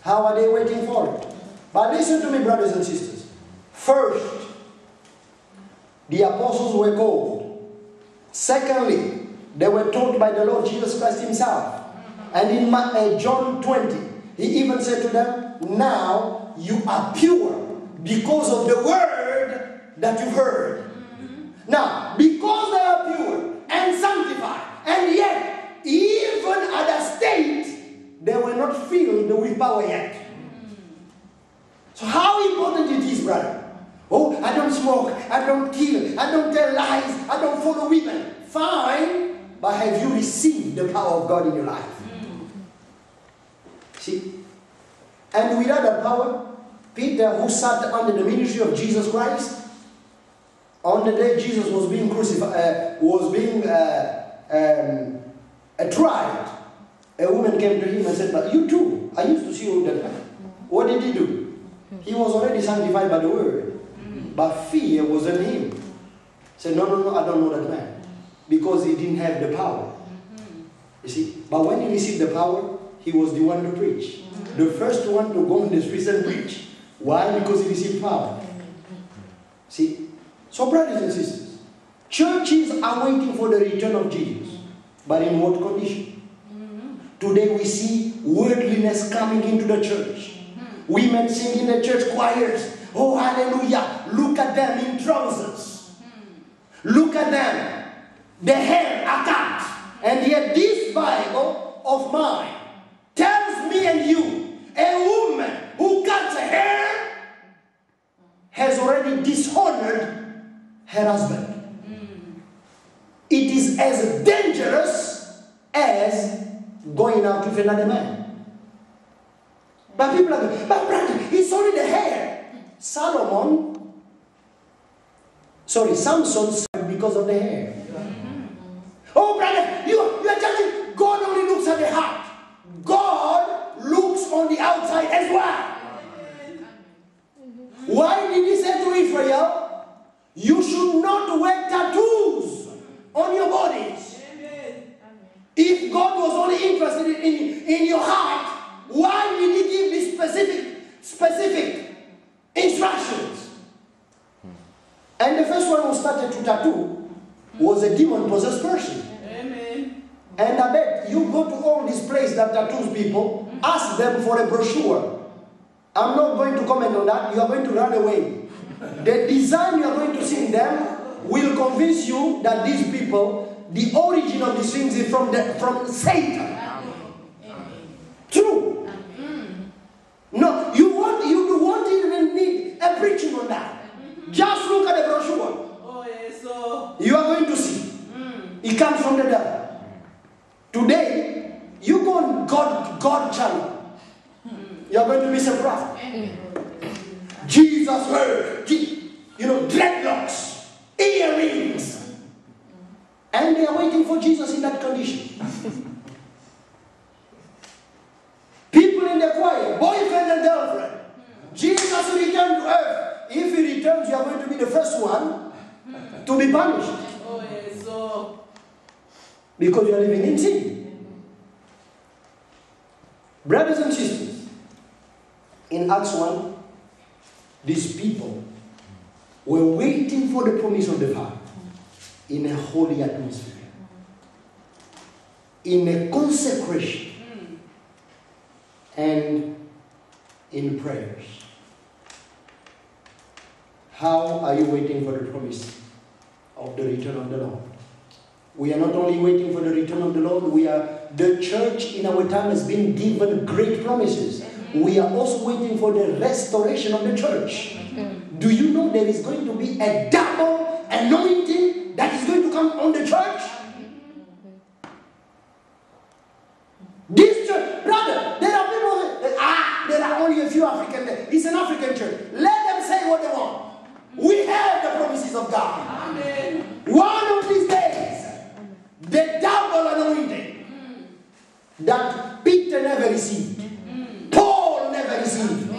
How are they waiting for it? But listen to me, brothers and sisters. First, the apostles were called. Secondly, they were taught by the Lord Jesus Christ himself. And in John 20, he even said to them, now you are pure because of the word that you heard. Now, because they are pure and sanctified, and yet, even at a state, they were not filled with power yet. So how important it is, brother? Oh, I don't smoke, I don't kill, I don't tell lies, I don't follow women. Fine, but have you received the power of God in your life? See? And without the power, Peter, who sat under the ministry of Jesus Christ, on the day Jesus was being crucified, tried, a woman came to him and said, but you too, I used to see you that time. What did he do? He was already sanctified by the word, but fear was in him. He said, no, I don't know that man, because he didn't have the power. You see, but when he received the power, he was the one to preach. The first one to go in the streets and preach. Why? Because he received power. See? So brothers and sisters, churches are waiting for the return of Jesus. But in what condition? Today we see worldliness coming into the church. Women sing in the church choirs. Oh, hallelujah. Look at them in trousers. Look at them. The hair are cut. And yet this Bible of mine tells me and you, a woman who cuts her hair has already dishonored her husband. It is as dangerous as going out with another man. But people are going, but brother, it's only the hair. Samson suffered because of the hair. Oh brother, you are judging. God only looks at the heart. God looks on the outside as well. Why did he say to Israel, you should not wear tattoos on your bodies? If God was only interested in your heart, why did he give these specific instructions? And the first one who started to tattoo was a demon-possessed person. Amen. And I bet you go to all these places that tattoos people, ask them for a brochure. I'm not going to comment on that. You are going to run away. The design you are going to see in them will convince you that these people, the origin of these things is from Satan. True. No, you won't even need a preaching on that. Just look at the brochure. Oh, yes, so you are going to see. It comes from the devil. Today, you go on God channel. You are going to be surprised. Jesus word, dreadlocks, earrings. And they are waiting for Jesus in that condition. People in the choir, boyfriend and girlfriend. Jesus will return to earth. If he returns, you are going to be the first one to be punished. Oh, yes, so because you are living in sin. Brothers and sisters, in Acts 1, these people were waiting for the promise of the Father in a holy atmosphere, in a consecration, and in prayers. How are you waiting for the promise of the return of the Lord? We are not only waiting for the return of the Lord, the church in our time has been given great promises. We are also waiting for the restoration of the church. Do you know there is going to be a double anointing that is going to come on the church? This church, brother, there are people there are only a few African there. It's an African church. Let them say what they want. We have the promises of God. Amen. One of these days, the double anointing that Peter never received, Paul never received,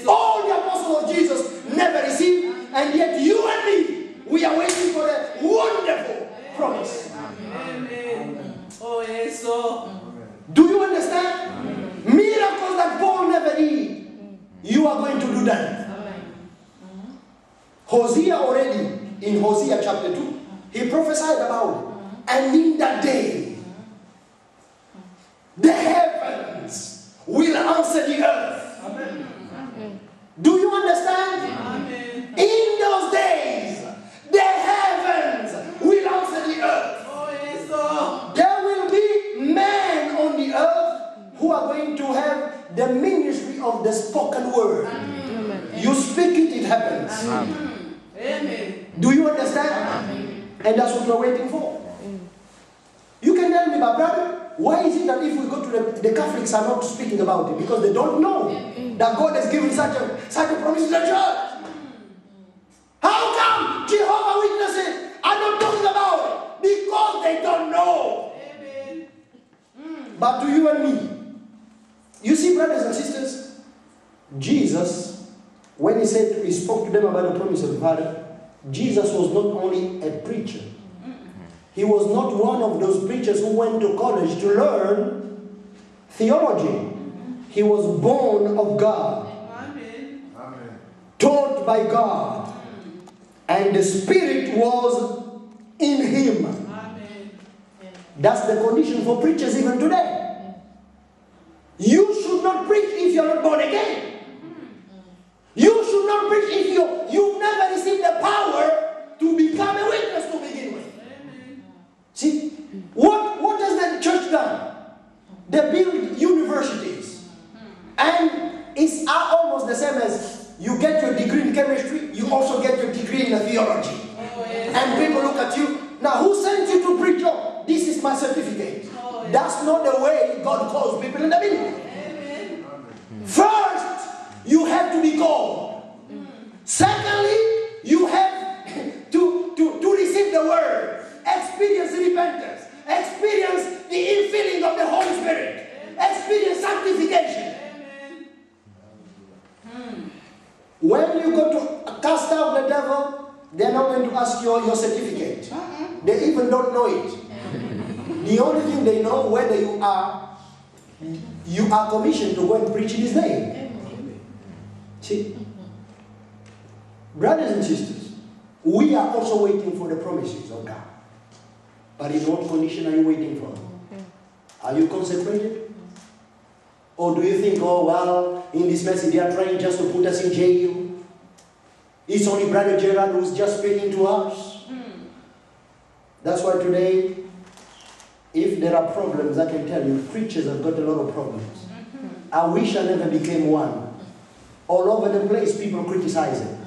all the apostles of Jesus never received, and yet you and me, we are waiting for a wonderful promise. Amen. Oh, yes, so do you understand? Miracles that Paul never did. Hosea already, in Hosea chapter 2, he prophesied about it. And in that day, the heavens will answer the earth. Amen. Do you understand? Amen. In those days, the heavens will answer the earth. Oh, yes, sir. There will be men on the earth who are going to have the ministry of the spoken word. You speak it, it happens. Amen. Do you understand? And that's what we're waiting for. You can tell me, my brother, why is it that if we go to the Catholics are not speaking about it? Because they don't know that God has given such a promise to the church. How come Jehovah Witnesses are not talking about it? Because they don't know. Amen. But to you and me, you see, brothers and sisters, Jesus, when he spoke to them about the promise of the Father, Jesus was not only a preacher. He was not one of those preachers who went to college to learn theology. He was born of God, Amen. taught by God, and the Spirit was in him. Amen. That's the condition for preachers even today. You should not preach if you're not born again. You should not preach if you've never received the power to become a witness to begin with. See, what has the church done? They build universities. And it's almost the same as you get your degree in chemistry, you also get your degree in theology. Oh, yes. And people look at you, now who sent you to preach? Oh, this is my certificate. Oh, yes. That's not the way God calls people in the Bible. Amen. First, you have to be called. Secondly, you have to receive the word. Experience repentance. Experience the infilling of the Holy Spirit. Experience sanctification. When you go to cast out the devil, they're not going to ask you your certificate. They even don't know it. The only thing they know whether you are commissioned to go and preach in his name. See? Brothers and sisters, we are also waiting for the promises of God. But in what condition are you waiting for? Are you consecrated? Or do you think, oh, well, in this message they are trying just to put us in jail? It's only Brother Gerard who's just speaking to us. That's why today, if there are problems, I can tell you, preachers have got a lot of problems. I wish I never became one. All over the place, people criticize it.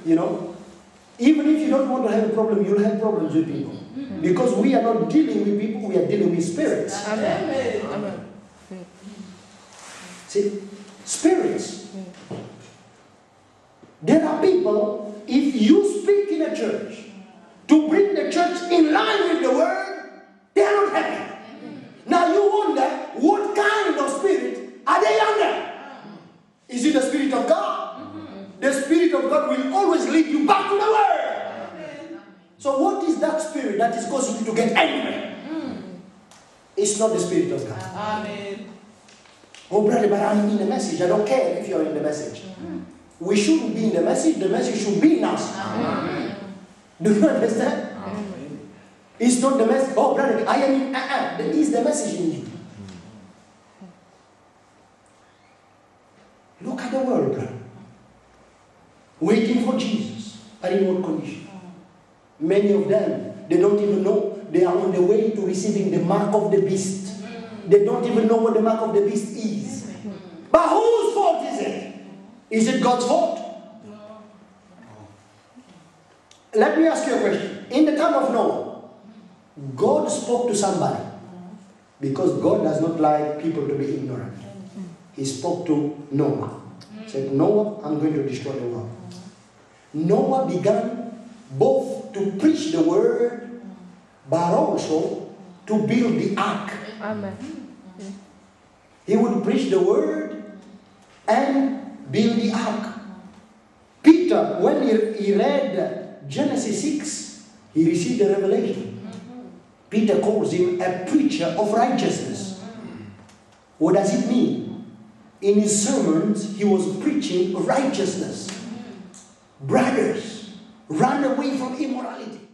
You know? Even if you don't want to have a problem, you'll have problems with people. Because we are not dealing with people, we are dealing with spirits. Amen. Amen. See? Spirits. There are people, if you speak in a church to bring the church in line with the word, they are not happy. Now you wonder, what kind of spirit are they under? Is it the Spirit of God? The Spirit of God will always lead you back to the word. So what is that spirit that is causing you to get angry? It's not the Spirit of God. Amen. Oh, brother, but I'm in the message. I don't care if you're in the message. We shouldn't be in the message should be in us. Do you understand? It's not the message. Oh, brother, I am in. There is the message in you. Look at the world, brother. Waiting for Jesus. But in what condition? Many of them, they don't even know they are on the way to receiving the mark of the beast. They don't even know what the mark of the beast is. But whose fault is it? Is it God's fault? Let me ask you a question. In the time of Noah, God spoke to somebody. Because God does not like people to be ignorant. He spoke to Noah. He said, Noah, I'm going to destroy the world. Noah began both to preach the word, but also to build the ark. Amen. He would preach the word and build the ark. Peter, when he read Genesis 6, he received a revelation. Peter calls him a preacher of righteousness. What does it mean? In his sermons, he was preaching righteousness. Brothers, Run away from immorality.